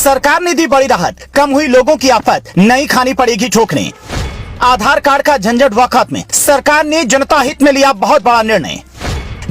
सरकार ने दी बड़ी राहत, कम हुई लोगों की आफत, नहीं खानी पड़ेगी ठोकरें। आधार कार्ड का झंझट व खत्म, सरकार ने जनता हित में लिया बहुत बड़ा निर्णय।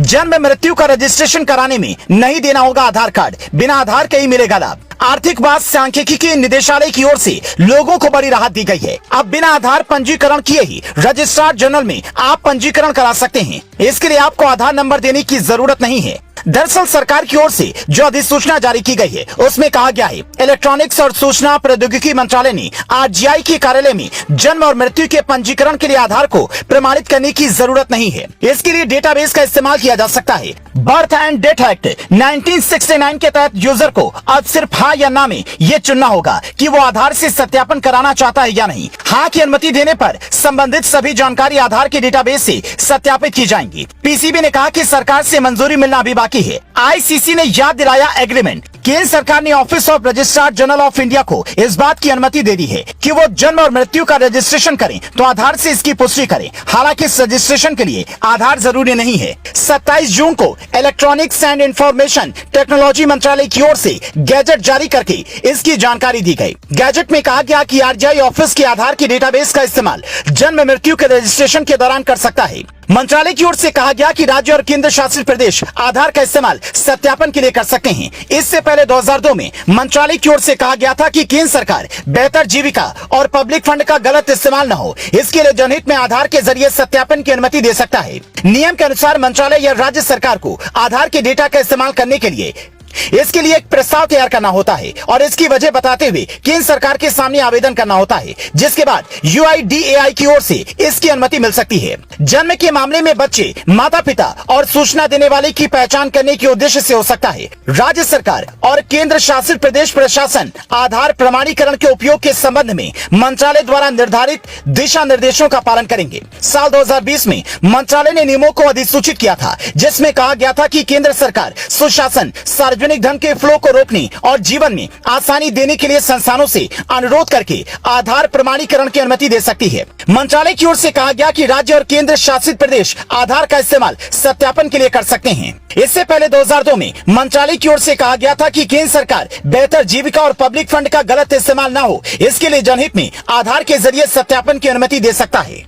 जन्म मृत्यु का रजिस्ट्रेशन कराने में नहीं देना होगा आधार कार्ड, बिना आधार के ही मिलेगा लाभ। आर्थिक बात सांख्यिकी के निदेशालय की ओर से लोगों को बड़ी राहत दी गई है। अब बिना आधार पंजीकरण किए ही रजिस्ट्रार जनरल में आप पंजीकरण करा सकते हैं। इसके लिए आपको आधार नंबर देने की जरूरत नहीं है। दरअसल सरकार की ओर से जो अधिसूचना जारी की गई है उसमें कहा गया है, इलेक्ट्रॉनिक्स और सूचना प्रौद्योगिकी मंत्रालय ने आरजीआई के कार्यालय में जन्म और मृत्यु के पंजीकरण के लिए आधार को प्रमाणित करने की जरूरत नहीं है। इसके लिए डेटाबेस का इस्तेमाल किया जा सकता है। बर्थ एंड डेथ एक्ट 1969 के तहत यूजर को अब सिर्फ हाँ या ना में ये चुनना होगा कि वो आधार से सत्यापन कराना चाहता है या नहीं। हाँ की अनुमति देने पर संबंधित सभी जानकारी आधार के डेटाबेस से सत्यापित की जाएंगी। पीसीबी ने कहा कि सरकार से मंजूरी मिलना अभी बाकी है। आईसीसी ने याद दिलाया एग्रीमेंट। केंद्र सरकार ने office of registrar general of India को इस बात की अनुमति दे दी है कि वो जन्म और मृत्यु का रजिस्ट्रेशन करें तो आधार से इसकी पुष्टि करें। हालांकि इस रजिस्ट्रेशन के लिए आधार जरूरी नहीं है। 27 जून को इलेक्ट्रॉनिक्स एंड इंफॉर्मेशन टेक्नोलॉजी मंत्रालय की ओर से गैजेट जारी करके इसकी जानकारी दी गई। गैजेट में कहा गया कि आरजीआई ऑफिस के आधार के डेटाबेस का इस्तेमाल जन्म मृत्यु के रजिस्ट्रेशन के दौरान कर सकता है। मंत्रालय की ओर से कहा गया कि राज्य और केंद्र शासित प्रदेश आधार का इस्तेमाल सत्यापन के लिए कर सकते हैं। इससे पहले 2002 में मंत्रालय की ओर से कहा गया था कि केंद्र सरकार बेहतर जीविका और पब्लिक फंड का गलत इस्तेमाल न हो, इसके लिए जनहित में आधार के जरिए सत्यापन की अनुमति दे सकता है। नियम के अनुसार मंत्रालय या राज्य सरकार को आधार के डेटा का इस्तेमाल करने के लिए इसके लिए एक प्रस्ताव तैयार करना होता है और इसकी वजह बताते हुए केंद्र सरकार के सामने आवेदन करना होता है, जिसके बाद यूआईडीएआई की ओर से इसकी अनुमति मिल सकती है। जन्म के मामले में बच्चे, माता पिता और सूचना देने वाले की पहचान करने के उद्देश्य से हो सकता है। राज्य सरकार और केंद्र शासित प्रदेश प्रशासन आधार प्रमाणीकरण के उपयोग के संबंध में मंत्रालय द्वारा निर्धारित दिशा निर्देशों का पालन करेंगे। साल 2020 में मंत्रालय ने नियमों को अधिसूचित किया था, जिसमें कहा गया था कि केंद्र सरकार सुशासन, सार्वजनिक धन के फ्लो को रोकने और जीवन में आसानी देने के लिए संस्थानों से अनुरोध करके आधार प्रमाणीकरण की अनुमति दे सकती है। मंत्रालय की ओर से कहा गया कि राज्य और केंद्र शासित प्रदेश आधार का इस्तेमाल सत्यापन के लिए कर सकते हैं। इससे पहले 2002 में मंत्रालय की ओर से कहा गया था कि केंद्र सरकार बेहतर जीविका और पब्लिक फंड का गलत इस्तेमाल न हो, इसके लिए जनहित में आधार के जरिए सत्यापन की अनुमति दे सकता है।